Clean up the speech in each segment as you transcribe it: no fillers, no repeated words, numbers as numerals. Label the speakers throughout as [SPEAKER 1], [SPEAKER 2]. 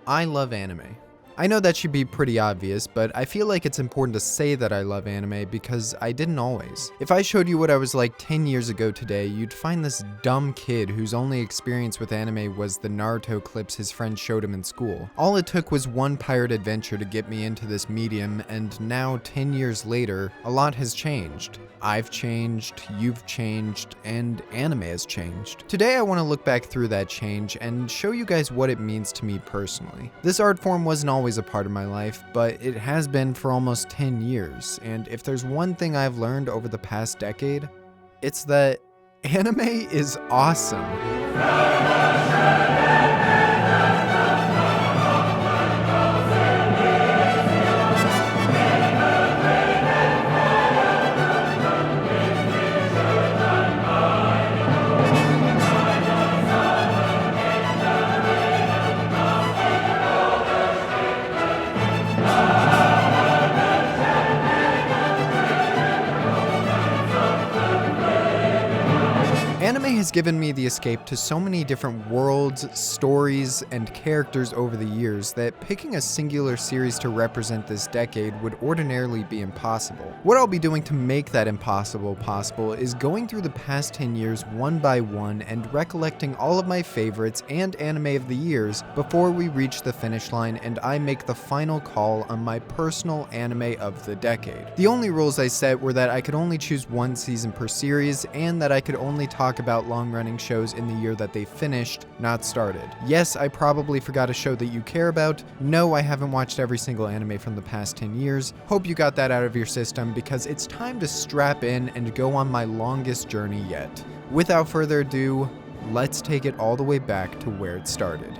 [SPEAKER 1] I love anime. I know that should be pretty obvious, but I feel like it's important to say that I love anime because I didn't always. If I showed you what I was like 10 years ago today, you'd find this dumb kid whose only experience with anime was the Naruto clips his friend showed him in school. All it took was one pirate adventure to get me into this medium, and now 10 years later, a lot has changed. I've changed, you've changed, and anime has changed. Today I want to look back through that change and show you guys what it means to me personally. This art form wasn't always a part of my life, but it has been for almost 10 years, and if there's one thing I've learned over the past decade, it's that anime is awesome. Anime has given me the escape to so many different worlds, stories, and characters over the years that picking a singular series to represent this decade would ordinarily be impossible. What I'll be doing to make that impossible possible is going through the past 10 years one by one and recollecting all of my favorites and anime of the years before we reach the finish line and I make the final call on my personal anime of the decade. The only rules I set were that I could only choose one season per series and that I could only talk about long-running shows in the year that they finished, not started. Yes, I probably forgot a show that you care about. No, I haven't watched every single anime from the past 10 years. Hope you got that out of your system because it's time to strap in and go on my longest journey yet. Without further ado, let's take it all the way back to where it started.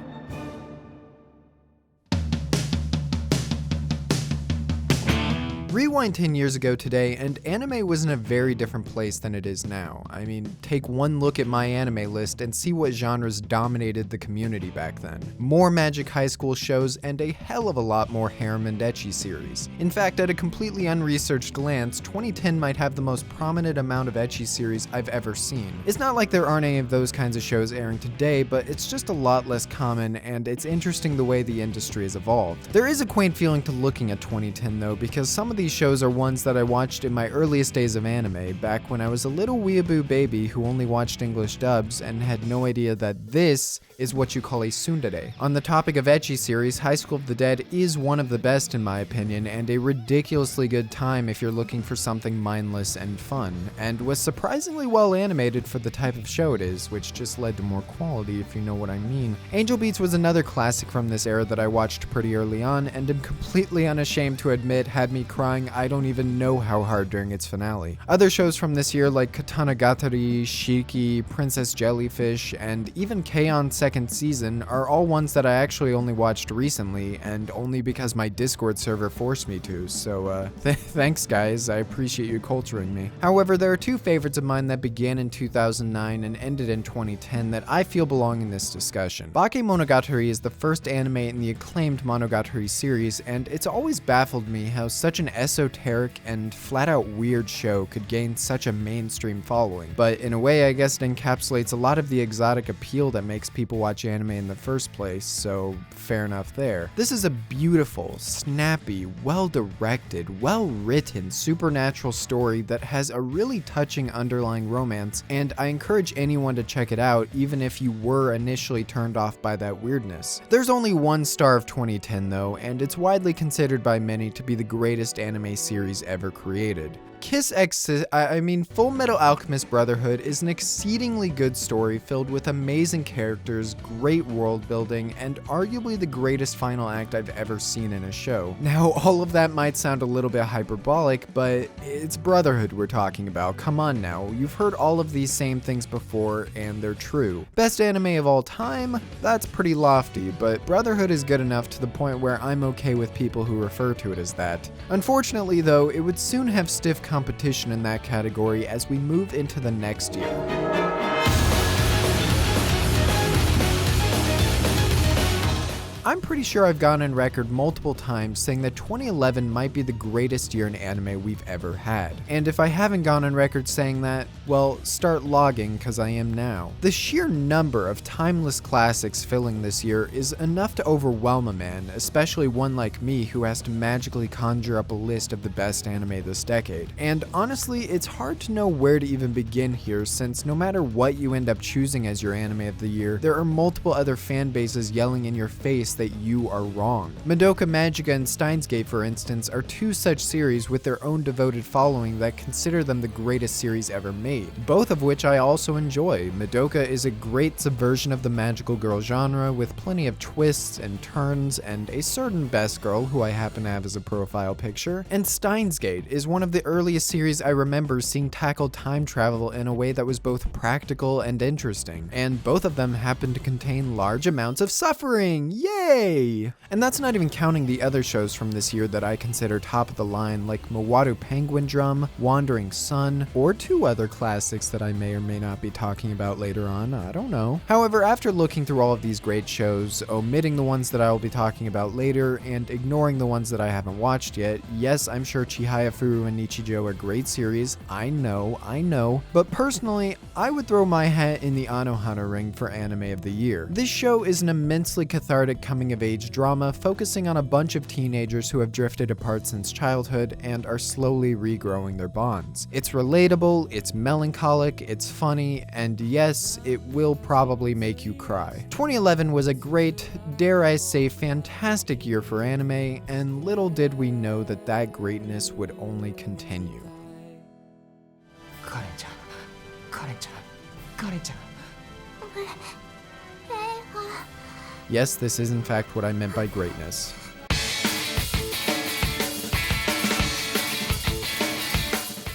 [SPEAKER 1] Rewind 10 years ago today, and anime was in a very different place than it is now. I mean, take one look at my anime list and see what genres dominated the community back then. More Magic High School shows, and a hell of a lot more harem and ecchi series. In fact, at a completely unresearched glance, 2010 might have the most prominent amount of ecchi series I've ever seen. It's not like there aren't any of those kinds of shows airing today, but it's just a lot less common, and it's interesting the way the industry has evolved. There is a quaint feeling to looking at 2010 though, because some of these shows are ones that I watched in my earliest days of anime, back when I was a little weeaboo baby who only watched English dubs and had no idea that this is what you call a tsundere. On the topic of ecchi series, High School of the Dead is one of the best in my opinion, and a ridiculously good time if you're looking for something mindless and fun, and was surprisingly well animated for the type of show it is, which just led to more quality if you know what I mean. Angel Beats was another classic from this era that I watched pretty early on, and am completely unashamed to admit had me crying I don't even know how hard during its finale. Other shows from this year like Katanagatari, Shiki, Princess Jellyfish, and even K-On! Second Season are all ones that I actually only watched recently, and only because my Discord server forced me to, so thanks guys, I appreciate you culturing me. However, there are two favorites of mine that began in 2009 and ended in 2010 that I feel belong in this discussion. Bakemonogatari is the first anime in the acclaimed Monogatari series, and it's always baffled me how such an esoteric and flat-out weird show could gain such a mainstream following. But in a way, I guess it encapsulates a lot of the exotic appeal that makes people watch anime in the first place, so fair enough there. This is a beautiful, snappy, well-directed, well-written, supernatural story that has a really touching underlying romance, and I encourage anyone to check it out, even if you were initially turned off by that weirdness. There's only one star of 2010 though, and it's widely considered by many to be the greatest anime series ever created. Fullmetal Alchemist Brotherhood is an exceedingly good story filled with amazing characters, great world building, and arguably the greatest final act I've ever seen in a show. Now, all of that might sound a little bit hyperbolic, but it's Brotherhood we're talking about. Come on now, you've heard all of these same things before, and they're true. Best anime of all time? That's pretty lofty, but Brotherhood is good enough to the point where I'm okay with people who refer to it as that. Unfortunately though, it would soon have stiff competition in that category as we move into the next year. I'm pretty sure I've gone on record multiple times saying that 2011 might be the greatest year in anime we've ever had. And if I haven't gone on record saying that, well, start logging, cause I am now. The sheer number of timeless classics filling this year is enough to overwhelm a man, especially one like me who has to magically conjure up a list of the best anime this decade. And honestly, it's hard to know where to even begin here, since no matter what you end up choosing as your anime of the year, there are multiple other fan bases yelling in your face that you are wrong. Madoka Magica and Steins, for instance, are two such series with their own devoted following that consider them the greatest series ever made, both of which I also enjoy. Madoka is a great subversion of the magical girl genre with plenty of twists and turns and a certain best girl who I happen to have as a profile picture, and Steins is one of the earliest series I remember seeing tackle time travel in a way that was both practical and interesting, and both of them happen to contain large amounts of suffering. Yay! And that's not even counting the other shows from this year that I consider top of the line, like Mawadu Penguin Drum, Wandering Sun, or two other classics that I may or may not be talking about later on, I don't know. However, after looking through all of these great shows, omitting the ones that I will be talking about later, and ignoring the ones that I haven't watched yet, yes, I'm sure Chihaya Furu and Nichijou are great series, I know, but personally, I would throw my hat in the Anohana ring for anime of the year. This show is an immensely cathartic coming-of-age drama focusing on a bunch of teenagers who have drifted apart since childhood and are slowly regrowing their bonds. It's relatable, it's melancholic, it's funny, and yes, it will probably make you cry. 2011 was a great, dare I say, fantastic year for anime, and little did we know that that greatness would only continue. Yes, this is in fact what I meant by greatness.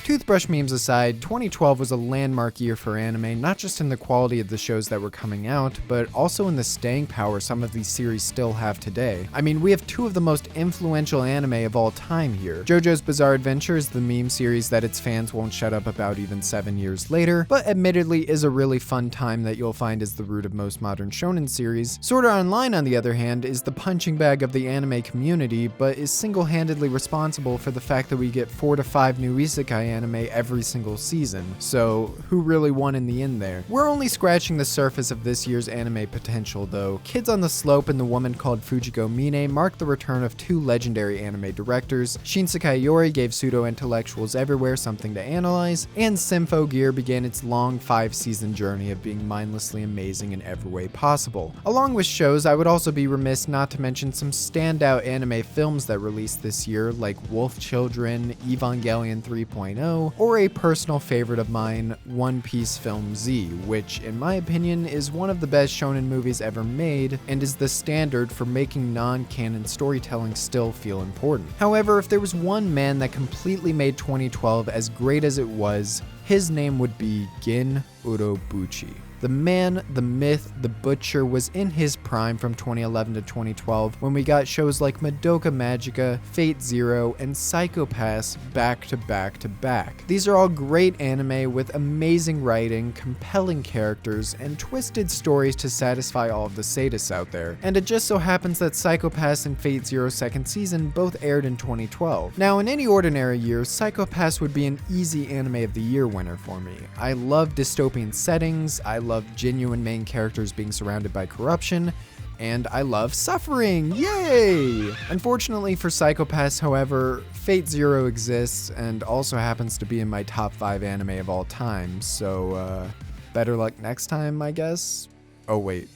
[SPEAKER 1] Toothbrush memes aside, 2012 was a landmark year for anime, not just in the quality of the shows that were coming out, but also in the staying power some of these series still have today. I mean, we have two of the most influential anime of all time here. JoJo's Bizarre Adventure is the meme series that its fans won't shut up about even 7 years later, but admittedly is a really fun time that you'll find is the root of most modern shonen series. Sword Art Online, on the other hand, is the punching bag of the anime community, but is single-handedly responsible for the fact that we get 4 to 5 new isekai anime every single season, so who really won in the end there? We're only scratching the surface of this year's anime potential though. Kids on the Slope and The Woman Called Fujiko Mine marked the return of two legendary anime directors. Shinsekai Yori gave pseudo-intellectuals everywhere something to analyze, and Symphogear began its long 5-season journey of being mindlessly amazing in every way possible. Along with shows, I would also be remiss not to mention some standout anime films that released this year, like Wolf Children, Evangelion 3.0, or a personal favorite of mine, One Piece Film Z, which in my opinion is one of the best shonen movies ever made and is the standard for making non-canon storytelling still feel important. However, if there was one man that completely made 2012 as great as it was, his name would be Gin Urobuchi. The man, the myth, the butcher was in his prime from 2011 to 2012 when we got shows like Madoka Magica, Fate Zero, and Psycho Pass back to back to back. These are all great anime with amazing writing, compelling characters, and twisted stories to satisfy all of the sadists out there. And it just so happens that Psycho Pass and Fate Zero's second season both aired in 2012. Now, in any ordinary year, Psycho Pass would be an easy anime of the year winner for me. I love dystopian settings, I love genuine main characters being surrounded by corruption, and I love suffering, yay! Unfortunately for Psycho Pass, however, Fate Zero exists and also happens to be in my top 5 anime of all time, so better luck next time, I guess? Oh wait.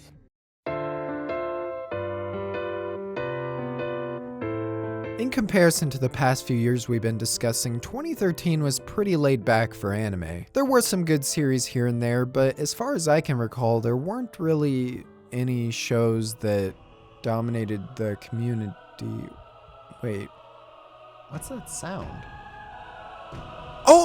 [SPEAKER 1] In comparison to the past few years we've been discussing, 2013 was pretty laid back for anime. There were some good series here and there, but as far as I can recall, there weren't really any shows that dominated the community. Wait, what's that sound? Oh!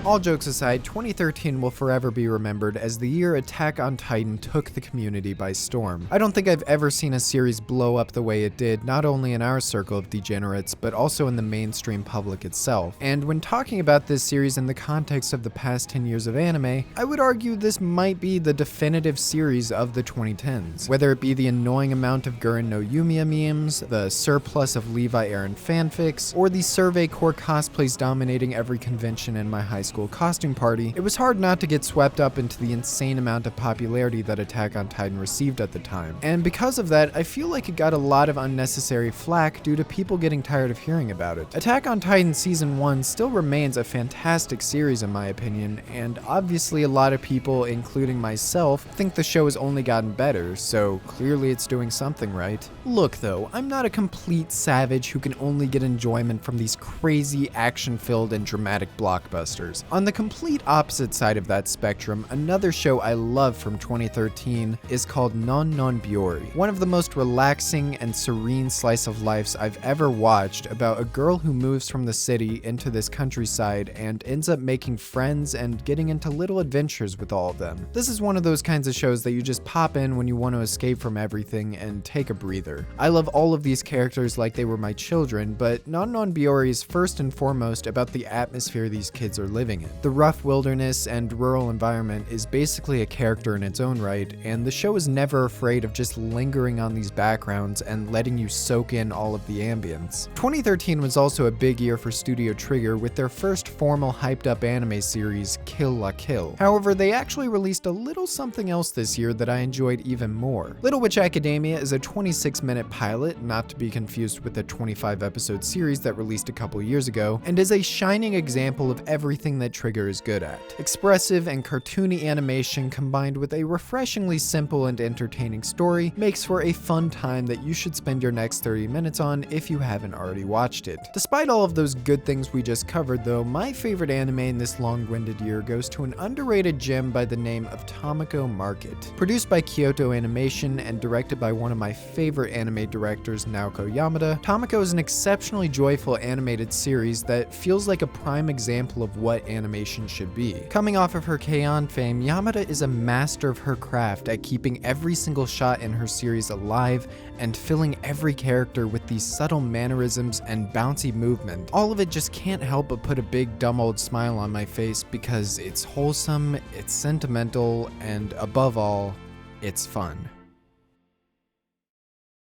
[SPEAKER 1] All jokes aside, 2013 will forever be remembered as the year Attack on Titan took the community by storm. I don't think I've ever seen a series blow up the way it did, not only in our circle of degenerates, but also in the mainstream public itself. And when talking about this series in the context of the past 10 years of anime, I would argue this might be the definitive series of the 2010s. Whether it be the annoying amount of Gurren no Yumiya memes, the surplus of Levi Aaron fanfics, or the Survey Corps cosplays dominating every convention in my high school costume party, it was hard not to get swept up into the insane amount of popularity that Attack on Titan received at the time. And because of that, I feel like it got a lot of unnecessary flack due to people getting tired of hearing about it. Attack on Titan Season 1 still remains a fantastic series in my opinion, and obviously a lot of people, including myself, think the show has only gotten better, so clearly it's doing something right. Look though, I'm not a complete savage who can only get enjoyment from these crazy action-filled and dramatic blockbusters. On the complete opposite side of that spectrum, another show I love from 2013 is called Non Biyori, one of the most relaxing and serene slice of lives I've ever watched, about a girl who moves from the city into this countryside and ends up making friends and getting into little adventures with all of them. This is one of those kinds of shows that you just pop in when you want to escape from everything and take a breather. I love all of these characters like they were my children, but Non Biyori is first and foremost about the atmosphere these kids are living in. The rough wilderness and rural environment is basically a character in its own right, and the show is never afraid of just lingering on these backgrounds and letting you soak in all of the ambience. 2013 was also a big year for Studio Trigger with their first formal hyped up anime series, Kill la Kill. However, they actually released a little something else this year that I enjoyed even more. Little Witch Academia is a 26-minute pilot, not to be confused with the 25-episode series that released a couple years ago, and is a shining example of everything that Trigger is good at. Expressive and cartoony animation combined with a refreshingly simple and entertaining story makes for a fun time that you should spend your next 30 minutes on if you haven't already watched it. Despite all of those good things we just covered though, my favorite anime in this long-winded year goes to an underrated gem by the name of Tamako Market. Produced by Kyoto Animation and directed by one of my favorite anime directors, Naoko Yamada, Tamako is an exceptionally joyful animated series that feels like a prime example of what animation should be. Coming off of her K-On! Fame, Yamada is a master of her craft at keeping every single shot in her series alive and filling every character with these subtle mannerisms and bouncy movement. All of it just can't help but put a big dumb old smile on my face because it's wholesome, it's sentimental, and above all, it's fun.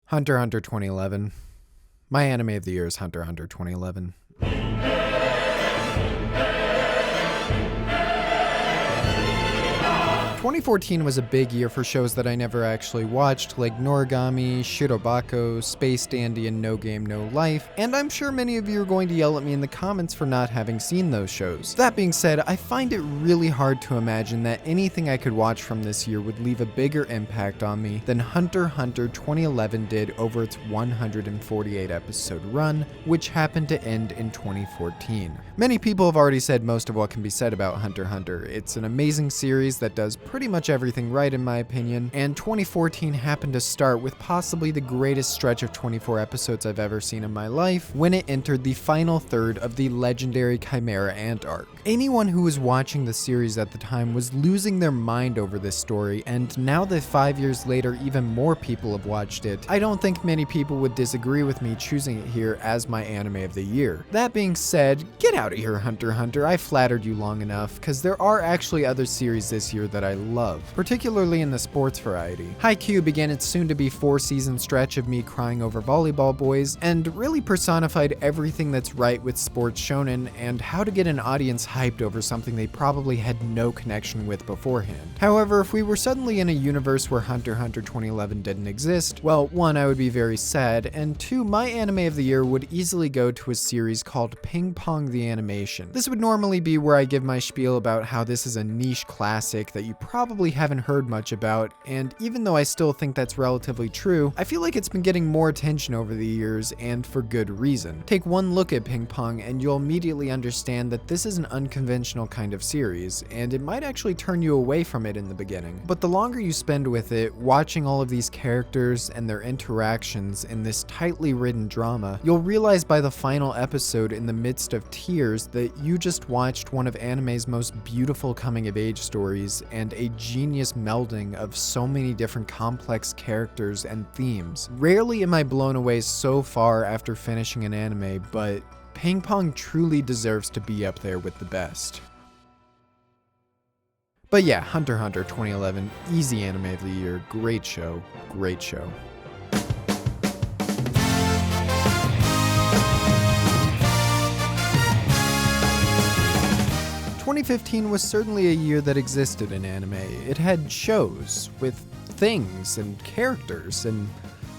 [SPEAKER 1] Hunter x Hunter 2011. My anime of the year is Hunter x Hunter 2011. 2014 was a big year for shows that I never actually watched, like Noragami, Shirobako, Space Dandy, and No Game No Life, and I'm sure many of you are going to yell at me in the comments for not having seen those shows. That being said, I find it really hard to imagine that anything I could watch from this year would leave a bigger impact on me than Hunter x Hunter 2011 did over its 148 episode run, which happened to end in 2014. Many people have already said most of what can be said about Hunter x Hunter. It's an amazing series that does pretty much everything right in my opinion, and 2014 happened to start with possibly the greatest stretch of 24 episodes I've ever seen in my life when it entered the final third of the legendary Chimera Ant arc. Anyone who was watching the series at the time was losing their mind over this story, and now that 5 years later even more people have watched it, I don't think many people would disagree with me choosing it here as my anime of the year. That being said, get out of here Hunter x Hunter, I flattered you long enough, because there are actually other series this year that I love, particularly in the sports variety. Haikyuu began its soon-to-be 4-season stretch of me crying over volleyball boys, and really personified everything that's right with sports shonen and how to get an audience hyped over something they probably had no connection with beforehand. However, if we were suddenly in a universe where Hunter x Hunter 2011 didn't exist, well, 1, I would be very sad, and 2, my anime of the year would easily go to a series called Ping Pong the Animation. This would normally be where I give my spiel about how this is a niche classic that you probably haven't heard much about, and even though I still think that's relatively true, I feel like it's been getting more attention over the years, and for good reason. Take one look at Ping Pong and you'll immediately understand that this is an unconventional kind of series, and it might actually turn you away from it in the beginning. But the longer you spend with it, watching all of these characters and their interactions in this tightly written drama, you'll realize by the final episode, in the midst of tears, that you just watched one of anime's most beautiful coming-of-age stories and a genius melding of so many different complex characters and themes. Rarely am I blown away so far after finishing an anime, but Ping Pong truly deserves to be up there with the best. But yeah, Hunter x Hunter 2011, easy anime of the year, great show, great show. 2015 was certainly a year that existed in anime. It had shows with things and characters and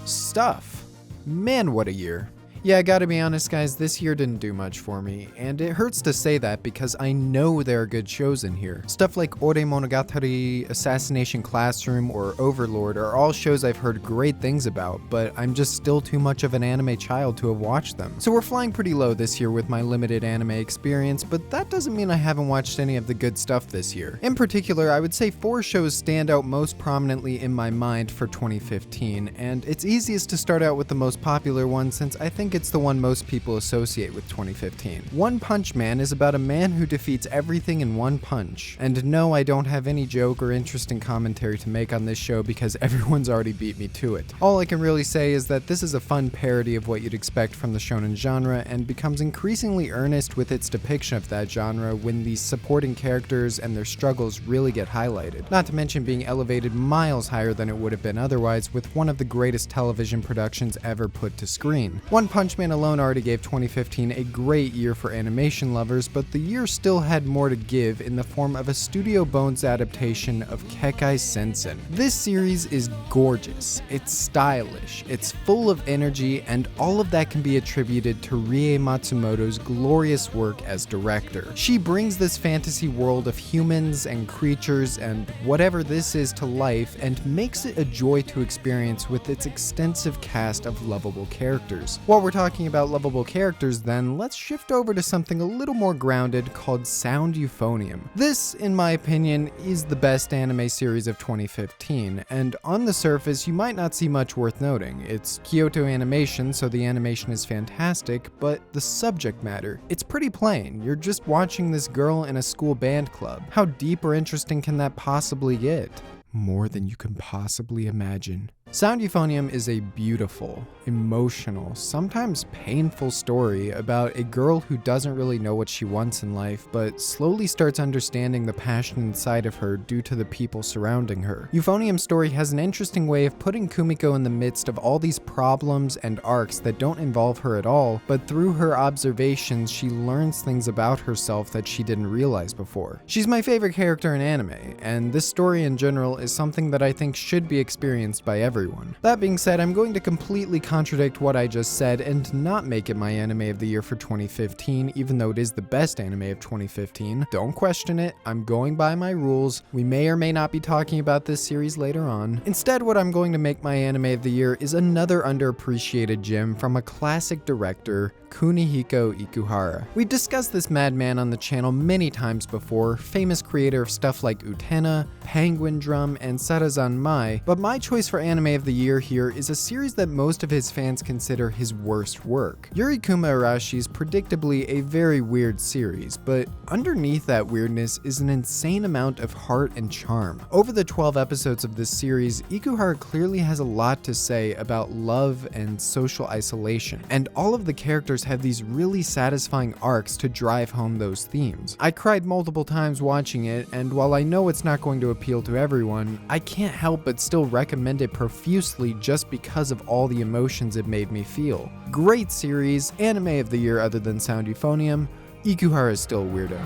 [SPEAKER 1] stuff. Man, what a year. Yeah, I gotta be honest guys, this year didn't do much for me, and it hurts to say that because I know there are good shows in here. Stuff like Bakemonogatari, Assassination Classroom, or Overlord are all shows I've heard great things about, but I'm just still too much of an anime child to have watched them. So we're flying pretty low this year with my limited anime experience, but that doesn't mean I haven't watched any of the good stuff this year. In particular, I would say 4 shows stand out most prominently in my mind for 2015, and it's easiest to start out with the most popular one since I think it's the one most people associate with 2015. One Punch Man is about a man who defeats everything in one punch. And no, I don't have any joke or interesting commentary to make on this show because everyone's already beat me to it. All I can really say is that this is a fun parody of what you'd expect from the shonen genre and becomes increasingly earnest with its depiction of that genre when these supporting characters and their struggles really get highlighted. Not to mention being elevated miles higher than it would have been otherwise with one of the greatest television productions ever put to screen. One Punch Man alone already gave 2015 a great year for animation lovers, but the year still had more to give in the form of a Studio Bones adaptation of Kekkai Sensen. This series is gorgeous, it's stylish, it's full of energy, and all of that can be attributed to Rie Matsumoto's glorious work as director. She brings this fantasy world of humans and creatures and whatever this is to life and makes it a joy to experience with its extensive cast of lovable characters. While we're talking about lovable characters then, let's shift over to something a little more grounded called Sound Euphonium. This, in my opinion, is the best anime series of 2015, and on the surface you might not see much worth noting. It's Kyoto animation, so the animation is fantastic, but the subject matter, it's pretty plain. You're just watching this girl in a school band club. How deep or interesting can that possibly get? More than you can possibly imagine. Sound Euphonium is a beautiful, emotional, sometimes painful story about a girl who doesn't really know what she wants in life, but slowly starts understanding the passion inside of her due to the people surrounding her. Euphonium's story has an interesting way of putting Kumiko in the midst of all these problems and arcs that don't involve her at all, but through her observations, she learns things about herself that she didn't realize before. She's my favorite character in anime, and this story in general is something that I think should be experienced by everyone. That being said, I'm going to completely contradict what I just said and not make it my anime of the year for 2015, even though it is the best anime of 2015. Don't question it, I'm going by my rules. We may or may not be talking about this series later on. Instead, what I'm going to make my anime of the year is another underappreciated gem from a classic director, Kunihiko Ikuhara. We've discussed this madman on the channel many times before, famous creator of stuff like Utena, Penguin Drum, and Sarazan Mai, but my choice for anime of the year here is a series that most of his fans consider his worst work. Yurikuma Arashi is predictably a very weird series, but underneath that weirdness is an insane amount of heart and charm. Over the 12 episodes of this series, Ikuhara clearly has a lot to say about love and social isolation, and all of the characters have these really satisfying arcs to drive home those themes. I cried multiple times watching it, and while I know it's not going to appeal to everyone, I can't help but still recommend it profusely just because of all the emotions it made me feel. Great series, anime of the year other than Sound Euphonium. Ikuhara is still a weirdo.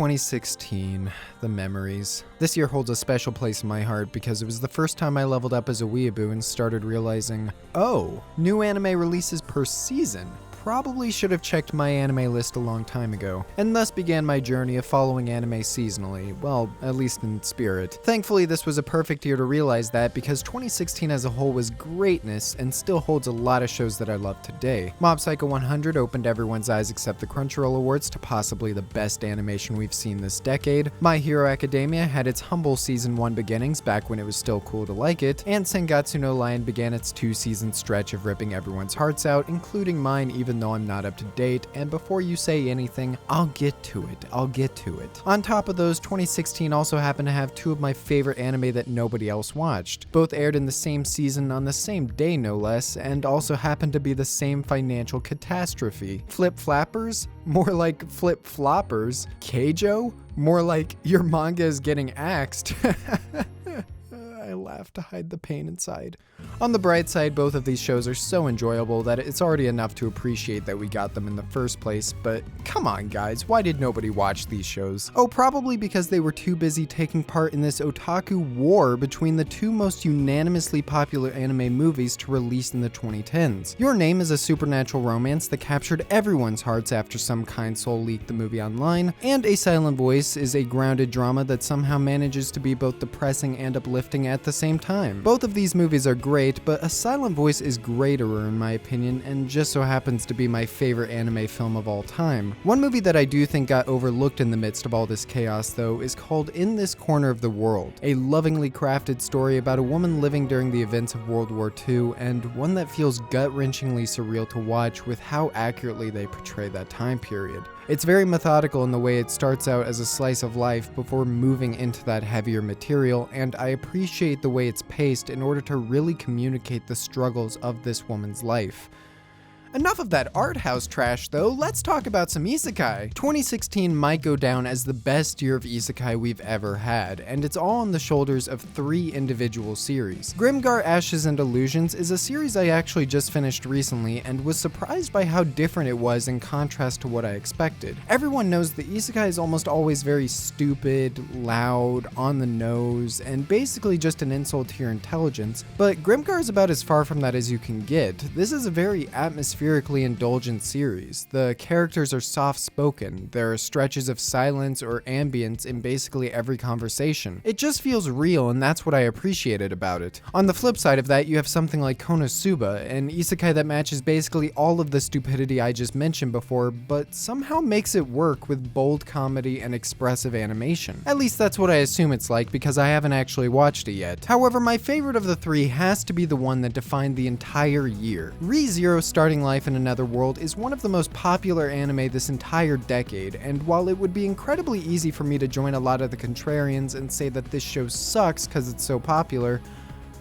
[SPEAKER 1] 2016, the memories. This year holds a special place in my heart because it was the first time I leveled up as a weeaboo and started realizing, oh, new anime releases per season. Probably should have checked my anime list a long time ago, and thus began my journey of following anime seasonally, well, at least in spirit. Thankfully, this was a perfect year to realize that because 2016 as a whole was greatness and still holds a lot of shows that I love today. Mob Psycho 100 opened everyone's eyes except the Crunchyroll Awards to possibly the best animation we've seen this decade. My Hero Academia had its humble season 1 beginnings back when it was still cool to like it, and Sengatsu no Lion began its 2-season stretch of ripping everyone's hearts out, including mine even though I'm not up to date, and before you say anything, I'll get to it. On top of those, 2016 also happened to have 2 of my favorite anime that nobody else watched. Both aired in the same season on the same day no less, and also happened to be the same financial catastrophe. Flip Flappers? More like Flip Floppers. Keijo? More like your manga is getting axed. I laugh to hide the pain inside. On the bright side, both of these shows are so enjoyable that it's already enough to appreciate that we got them in the first place, but come on guys, why did nobody watch these shows? Oh, probably because they were too busy taking part in this otaku war between the 2 most unanimously popular anime movies to release in the 2010s. Your Name is a supernatural romance that captured everyone's hearts after some kind soul leaked the movie online, and A Silent Voice is a grounded drama that somehow manages to be both depressing and uplifting at the same time. Both of these movies are great, but A Silent Voice is greater in my opinion, and just so happens to be my favorite anime film of all time. One movie that I do think got overlooked in the midst of all this chaos though is called In This Corner of the World, a lovingly crafted story about a woman living during the events of World War II, and one that feels gut-wrenchingly surreal to watch with how accurately they portray that time period. It's very methodical in the way it starts out as a slice of life before moving into that heavier material, and I appreciate the way it's paced in order to really communicate the struggles of this woman's life. Enough of that art house trash though, let's talk about some isekai. 2016 might go down as the best year of isekai we've ever had, and it's all on the shoulders of 3 individual series. Grimgar Ashes and Illusions is a series I actually just finished recently and was surprised by how different it was in contrast to what I expected. Everyone knows that isekai is almost always very stupid, loud, on the nose, and basically just an insult to your intelligence, but Grimgar is about as far from that as you can get. This is a very atmospheric, indulgent series. The characters are soft-spoken. There are stretches of silence or ambience in basically every conversation. It just feels real, and that's what I appreciated about it. On the flip side of that, you have something like Konosuba, an isekai that matches basically all of the stupidity I just mentioned before, but somehow makes it work with bold comedy and expressive animation. At least that's what I assume it's like, because I haven't actually watched it yet. However, my favorite of the 3 has to be the one that defined the entire year. Re:Zero Starting Life in Another World is one of the most popular anime this entire decade, and while it would be incredibly easy for me to join a lot of the contrarians and say that this show sucks because it's so popular,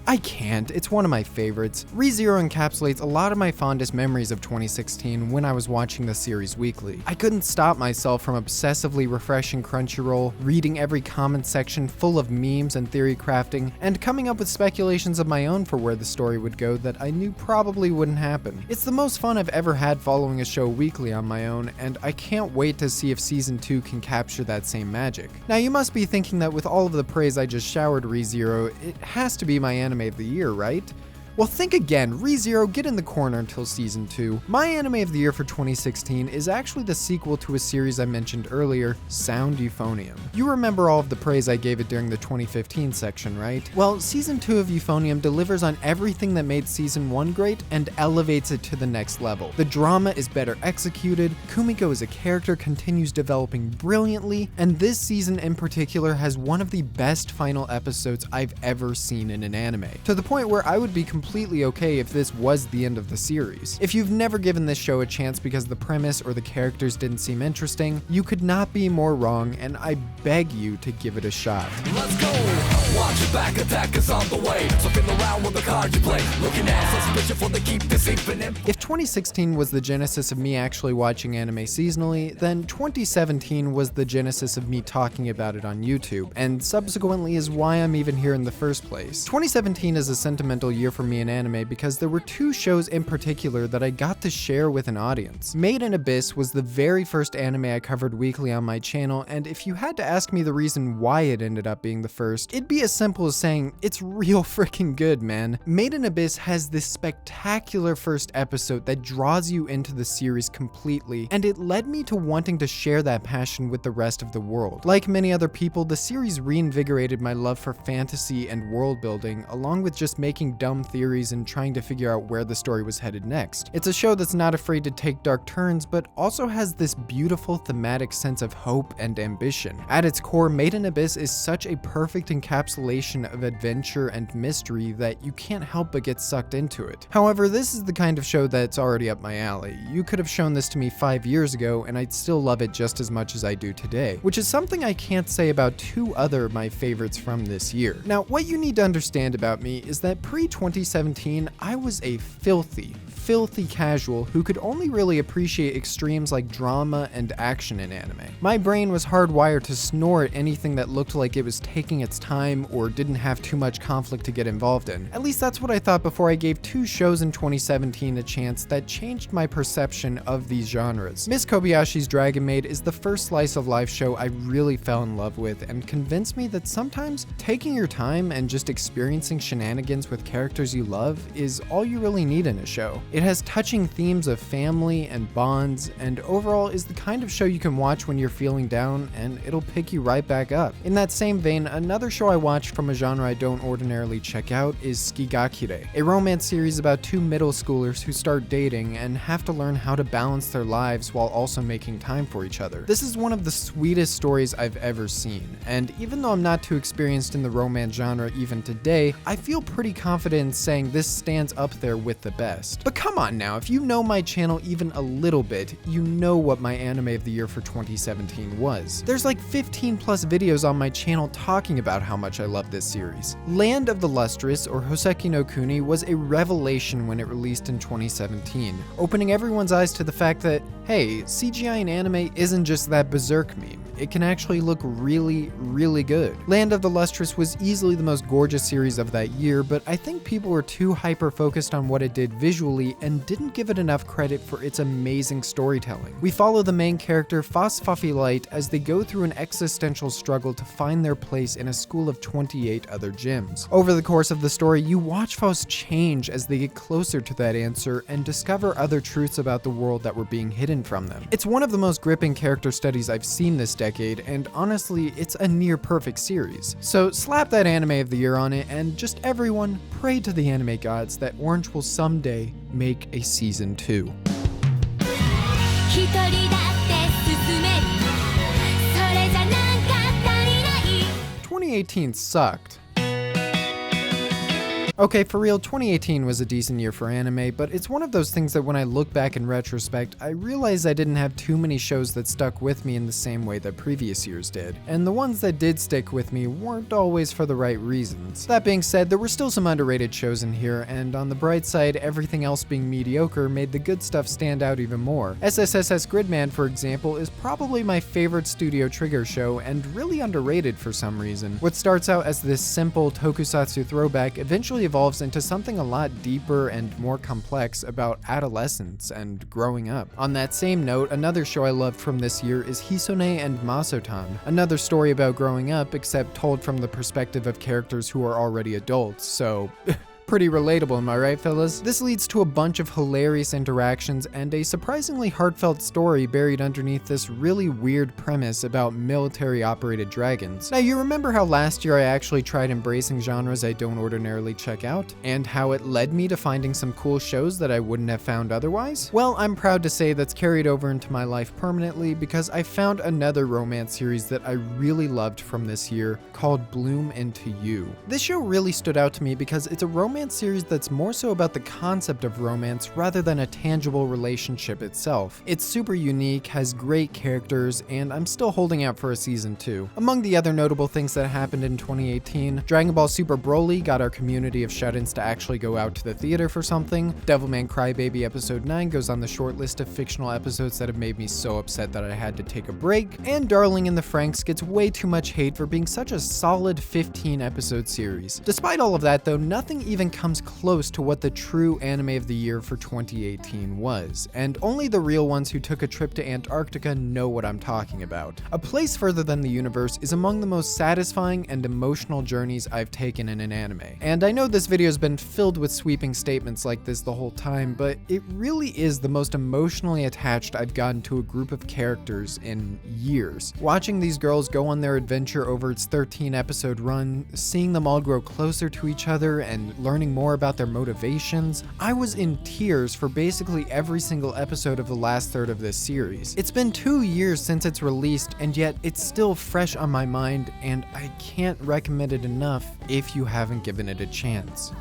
[SPEAKER 1] I can't. It's one of my favorites. Re:Zero encapsulates a lot of my fondest memories of 2016 when I was watching the series weekly. I couldn't stop myself from obsessively refreshing Crunchyroll, reading every comment section full of memes and theory crafting, and coming up with speculations of my own for where the story would go that I knew probably wouldn't happen. It's the most fun I've ever had following a show weekly on my own, and I can't wait to see if Season 2 can capture that same magic. Now you must be thinking that with all of the praise I just showered Re:Zero, it has to be my anime of the year, right? Well, think again. Re:Zero, get in the corner until Season 2. My anime of the year for 2016 is actually the sequel to a series I mentioned earlier, Sound Euphonium. You remember all of the praise I gave it during the 2015 section, right? Well, Season 2 of Euphonium delivers on everything that made Season 1 great and elevates it to the next level. The drama is better executed, Kumiko as a character continues developing brilliantly, and this season in particular has one of the best final episodes I've ever seen in an anime, to the point where I would be completely okay if this was the end of the series. If you've never given this show a chance because the premise or the characters didn't seem interesting, you could not be more wrong, and I beg you to give it a shot. Let's go!
[SPEAKER 2] Watch your back, attack is on the way. So feel around with the cards you play. Looking at suspicion for the keep this infinite.
[SPEAKER 1] If 2016 was the genesis of me actually watching anime seasonally, then 2017 was the genesis of me talking about it on YouTube, and subsequently is why I'm even here in the first place. 2017 is a sentimental year for me in anime because there were two shows in particular that I got to share with an audience. Maid in Abyss was the very first anime I covered weekly on my channel, and if you had to ask me the reason why it ended up being the first, it'd be as simple as saying, it's real freaking good, man. Maid in Abyss has this spectacular first episode that draws you into the series completely, and it led me to wanting to share that passion with the rest of the world. Like many other people, the series reinvigorated my love for fantasy and world building, along with just making dumb theories and trying to figure out where the story was headed next. It's a show that's not afraid to take dark turns, but also has this beautiful thematic sense of hope and ambition. At its core, Maid in Abyss is such a perfect encapsulation of adventure and mystery that you can't help but get sucked into it. However, this is the kind of show that's already up my alley. You could have shown this to me 5 years ago and I'd still love it just as much as I do today, which is something I can't say about two other my favorites from this year. Now, what you need to understand about me is that pre-2017, I was a filthy casual who could only really appreciate extremes like drama and action in anime. My brain was hardwired to snore at anything that looked like it was taking its time or didn't have too much conflict to get involved in. At least that's what I thought before I gave two shows in 2017 a chance that changed my perception of these genres. Miss Kobayashi's Dragon Maid is the first slice of life show I really fell in love with and convinced me that sometimes taking your time and just experiencing shenanigans with characters you love is all you really need in a show. It has touching themes of family and bonds, and overall is the kind of show you can watch when you're feeling down and it'll pick you right back up. In that same vein, another show I watched from a genre I don't ordinarily check out is Skigakure, a romance series about two middle schoolers who start dating and have to learn how to balance their lives while also making time for each other. This is one of the sweetest stories I've ever seen, and even though I'm not too experienced in the romance genre even today, I feel pretty confident in saying this stands up there with the best. But come on now, if you know my channel even a little bit, you know what my anime of the year for 2017 was. There's like 15 plus videos on my channel talking about how much I love this series. Land of the Lustrous, or Hoseki no Kuni, was a revelation when it released in 2017, opening everyone's eyes to the fact that, hey, CGI in anime isn't just that berserk meme. It can actually look really, really good. Land of the Lustrous was easily the most gorgeous series of that year, but I think people were too hyper-focused on what it did visually and didn't give it enough credit for its amazing storytelling. We follow the main character, Phosphophy Light, as they go through an existential struggle to find their place in a school of 28 other gyms. Over the course of the story, you watch Phos change as they get closer to that answer and discover other truths about the world that were being hidden from them. It's one of the most gripping character studies I've seen this decade, and honestly, it's a near perfect series. So slap that anime of the year on it, and just everyone pray to the anime gods that Orange will someday make a season 2. 2018 sucked. Okay, for real, 2018 was a decent year for anime, but it's one of those things that when I look back in retrospect, I realize I didn't have too many shows that stuck with me in the same way that previous years did. And the ones that did stick with me weren't always for the right reasons. That being said, there were still some underrated shows in here, and on the bright side, everything else being mediocre made the good stuff stand out even more. SSSS.GRIDMAN, for example, is probably my favorite Studio Trigger show and really underrated for some reason. What starts out as this simple tokusatsu throwback eventually evolves into something a lot deeper and more complex about adolescence and growing up. On that same note, another show I loved from this year is Hisone and Masotan, another story about growing up except told from the perspective of characters who are already adults, so pretty relatable, am I right, fellas? This leads to a bunch of hilarious interactions and a surprisingly heartfelt story buried underneath this really weird premise about military-operated dragons. Now, you remember how last year I actually tried embracing genres I don't ordinarily check out, and how it led me to finding some cool shows that I wouldn't have found otherwise? Well, I'm proud to say that's carried over into my life permanently because I found another romance series that I really loved from this year called Bloom Into You. This show really stood out to me because it's a romance romance series that's more so about the concept of romance rather than a tangible relationship itself. It's super unique, has great characters, and I'm still holding out for a season 2. Among the other notable things that happened in 2018, Dragon Ball Super Broly got our community of shut-ins to actually go out to the theater for something, Devilman Crybaby Episode 9 goes on the short list of fictional episodes that have made me so upset that I had to take a break, and Darling in the Franxx gets way too much hate for being such a solid 15-episode series. Despite all of that though, nothing even comes close to what the true anime of the year for 2018 was, and only the real ones who took a trip to Antarctica know what I'm talking about. A Place Further Than the Universe is among the most satisfying and emotional journeys I've taken in an anime. And I know this video has been filled with sweeping statements like this the whole time, but it really is the most emotionally attached I've gotten to a group of characters in years. Watching these girls go on their adventure over its 13-episode run, seeing them all grow closer to each other and learning more about their motivations, I was in tears for basically every single episode of the last third of this series. It's been 2 years since it's released, and yet it's still fresh on my mind, and I can't recommend it enough if you haven't given it a chance.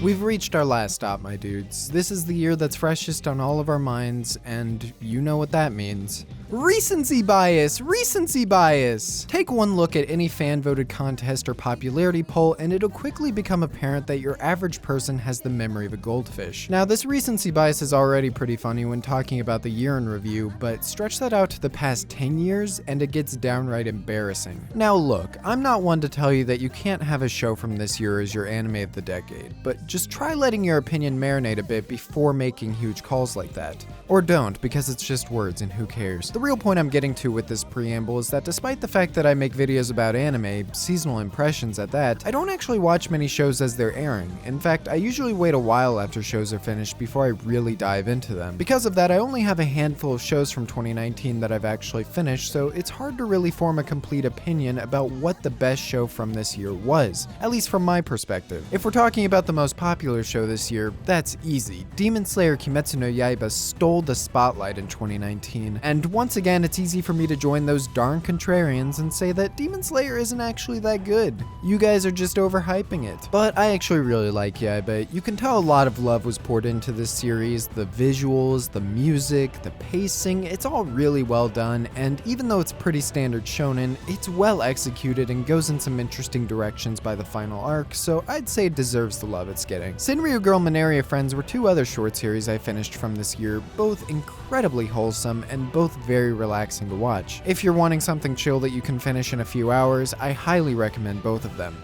[SPEAKER 1] We've reached our last stop, my dudes. This is the year that's freshest on all of our minds, and you know what that means. Recency bias! Recency bias! Take one look at any fan-voted contest or popularity poll, and it'll quickly become apparent that your average person has the memory of a goldfish. Now, this recency bias is already pretty funny when talking about the year in review, but stretch that out to the past 10 years, and it gets downright embarrassing. Now look, I'm not one to tell you that you can't have a show from this year as your anime of the decade, but just try letting your opinion marinate a bit before making huge calls like that. Or don't, because it's just words and who cares. The real point I'm getting to with this preamble is that despite the fact that I make videos about anime, seasonal impressions at that, I don't actually watch many shows as they're airing. In fact, I usually wait a while after shows are finished before I really dive into them. Because of that, I only have a handful of shows from 2019 that I've actually finished, so it's hard to really form a complete opinion about what the best show from this year was, at least from my perspective. If we're talking about the most popular show this year, that's easy. Demon Slayer Kimetsu no Yaiba stole the spotlight in 2019, and once again, it's easy for me to join those darn contrarians and say that Demon Slayer isn't actually that good. You guys are just overhyping it. But I actually really like Yaiba. You can tell a lot of love was poured into this series. The visuals, the music, the pacing, it's all really well done, and even though it's pretty standard shonen, it's well executed and goes in some interesting directions by the final arc, so I'd say it deserves the love it's getting. Sinryu Girl Manaria Friends were two other short series I finished from this year, both incredibly wholesome and both very relaxing to watch. If you're wanting something chill that you can finish in a few hours, I highly recommend both of them.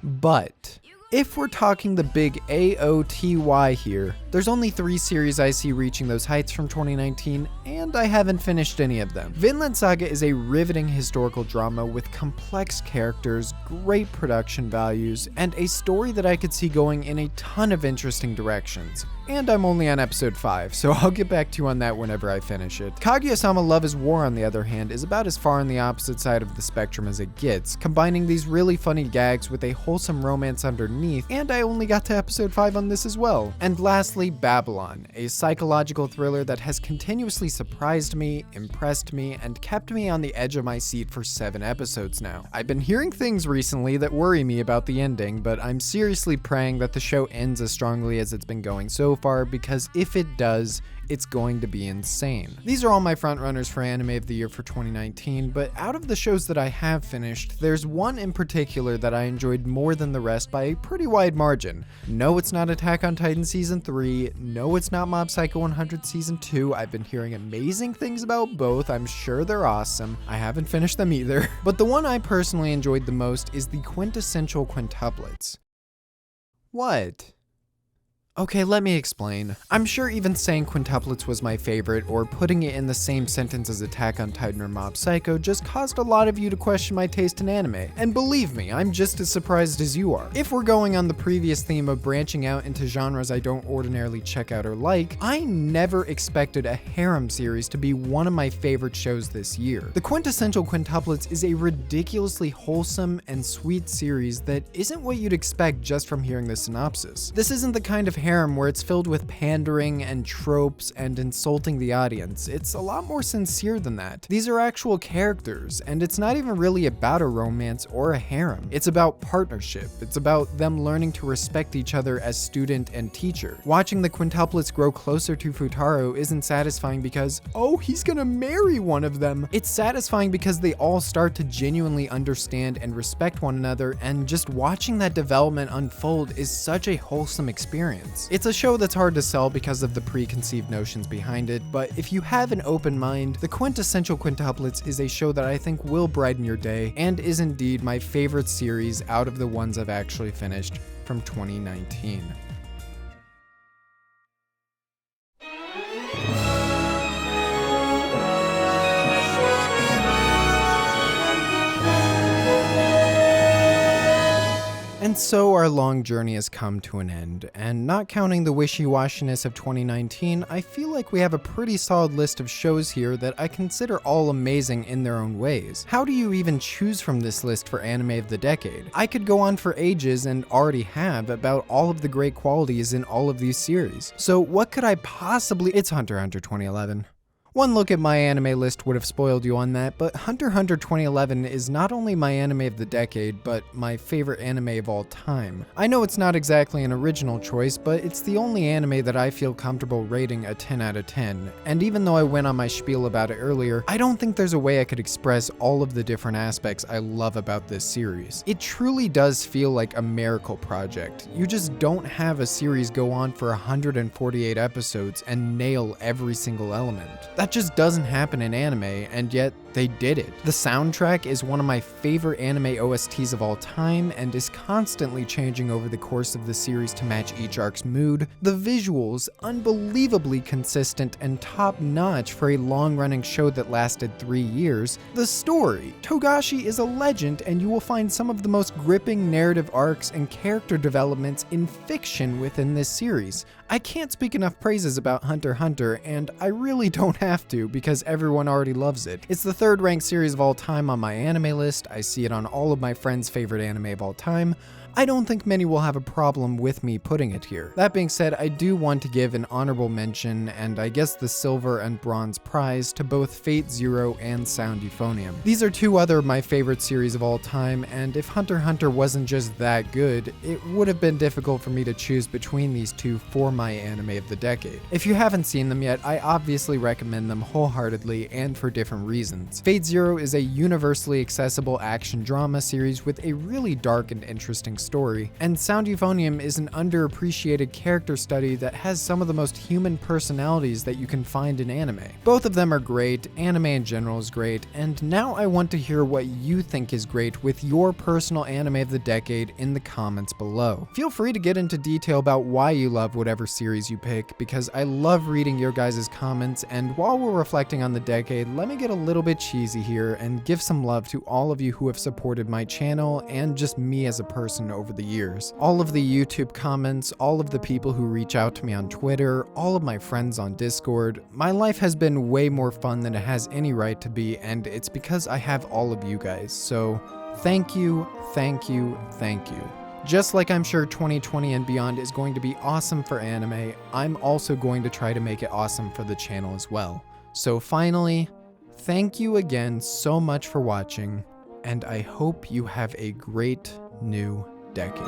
[SPEAKER 1] But if we're talking the big AOTY here, there's only 3 series I see reaching those heights from 2019, and I haven't finished any of them. Vinland Saga is a riveting historical drama with complex characters, great production values, and a story that I could see going in a ton of interesting directions. And I'm only on episode 5, so I'll get back to you on that whenever I finish it. Kaguya-Sama Love is War, on the other hand, is about as far on the opposite side of the spectrum as it gets, combining these really funny gags with a wholesome romance underneath, and I only got to episode 5 on this as well. And lastly, Babylon, a psychological thriller that has continuously surprised me, impressed me, and kept me on the edge of my seat for 7 episodes now. I've been hearing things recently that worry me about the ending, but I'm seriously praying that the show ends as strongly as it's been going so far, because if it does, it's going to be insane. These are all my frontrunners for anime of the year for 2019, but out of the shows that I have finished, there's one in particular that I enjoyed more than the rest by a pretty wide margin. No, it's not Attack on Titan Season 3, no, it's not Mob Psycho 100 Season 2, I've been hearing amazing things about both, I'm sure they're awesome, I haven't finished them either, but the one I personally enjoyed the most is the quintessential quintuplets. What? Okay, let me explain. I'm sure even saying quintuplets was my favorite, or putting it in the same sentence as Attack on Titan or Mob Psycho, just caused a lot of you to question my taste in anime. And believe me, I'm just as surprised as you are. If we're going on the previous theme of branching out into genres I don't ordinarily check out or like, I never expected a harem series to be one of my favorite shows this year. The quintessential quintuplets is a ridiculously wholesome and sweet series that isn't what you'd expect just from hearing the synopsis. This isn't the kind of harem where it's filled with pandering and tropes and insulting the audience. It's a lot more sincere than that. These are actual characters, and it's not even really about a romance or a harem. It's about partnership. It's about them learning to respect each other as student and teacher. Watching the quintuplets grow closer to Futaro isn't satisfying because, oh, he's gonna marry one of them. It's satisfying because they all start to genuinely understand and respect one another, and just watching that development unfold is such a wholesome experience. It's a show that's hard to sell because of the preconceived notions behind it, but if you have an open mind, The Quintessential Quintuplets is a show that I think will brighten your day, and is indeed my favorite series out of the ones I've actually finished from 2019. And so our long journey has come to an end, and not counting the wishy-washiness of 2019, I feel like we have a pretty solid list of shows here that I consider all amazing in their own ways. How do you even choose from this list for anime of the decade? I could go on for ages, and already have, about all of the great qualities in all of these series. So what could I possibly— It's Hunter x Hunter 2011. One look at my anime list would have spoiled you on that, but Hunter x Hunter 2011 is not only my anime of the decade, but my favorite anime of all time. I know it's not exactly an original choice, but it's the only anime that I feel comfortable rating a 10 out of 10, and even though I went on my spiel about it earlier, I don't think there's a way I could express all of the different aspects I love about this series. It truly does feel like a miracle project. You just don't have a series go on for 148 episodes and nail every single element. That just doesn't happen in anime, and yet they did it. The soundtrack is one of my favorite anime OSTs of all time and is constantly changing over the course of the series to match each arc's mood. The visuals, unbelievably consistent and top-notch for a long-running show that lasted 3 years. The story, Togashi is a legend, and you will find some of the most gripping narrative arcs and character developments in fiction within this series. I can't speak enough praises about Hunter x Hunter, and I really don't have to because everyone already loves it. It's the third ranked series of all time on my anime list. I see it on all of my friends' favorite anime of all time. I don't think many will have a problem with me putting it here. That being said, I do want to give an honorable mention, and I guess the silver and bronze prize, to both Fate Zero and Sound Euphonium. These are two other of my favorite series of all time, and if Hunter x Hunter wasn't just that good, it would have been difficult for me to choose between these two for my anime of the decade. If you haven't seen them yet, I obviously recommend them wholeheartedly and for different reasons. Fate Zero is a universally accessible action drama series with a really dark and interesting story, and Sound Euphonium is an underappreciated character study that has some of the most human personalities that you can find in anime. Both of them are great, anime in general is great, and now I want to hear what you think is great with your personal anime of the decade in the comments below. Feel free to get into detail about why you love whatever series you pick, because I love reading your guys' comments, and while we're reflecting on the decade, let me get a little bit cheesy here and give some love to all of you who have supported my channel and just me as a person over the years. All of the YouTube comments, all of the people who reach out to me on Twitter, all of my friends on Discord. My life has been way more fun than it has any right to be, and it's because I have all of you guys. So thank you, thank you, thank you. Just like I'm sure 2020 and beyond is going to be awesome for anime, I'm also going to try to make it awesome for the channel as well. So finally, thank you again so much for watching, and I hope you have a great new decade.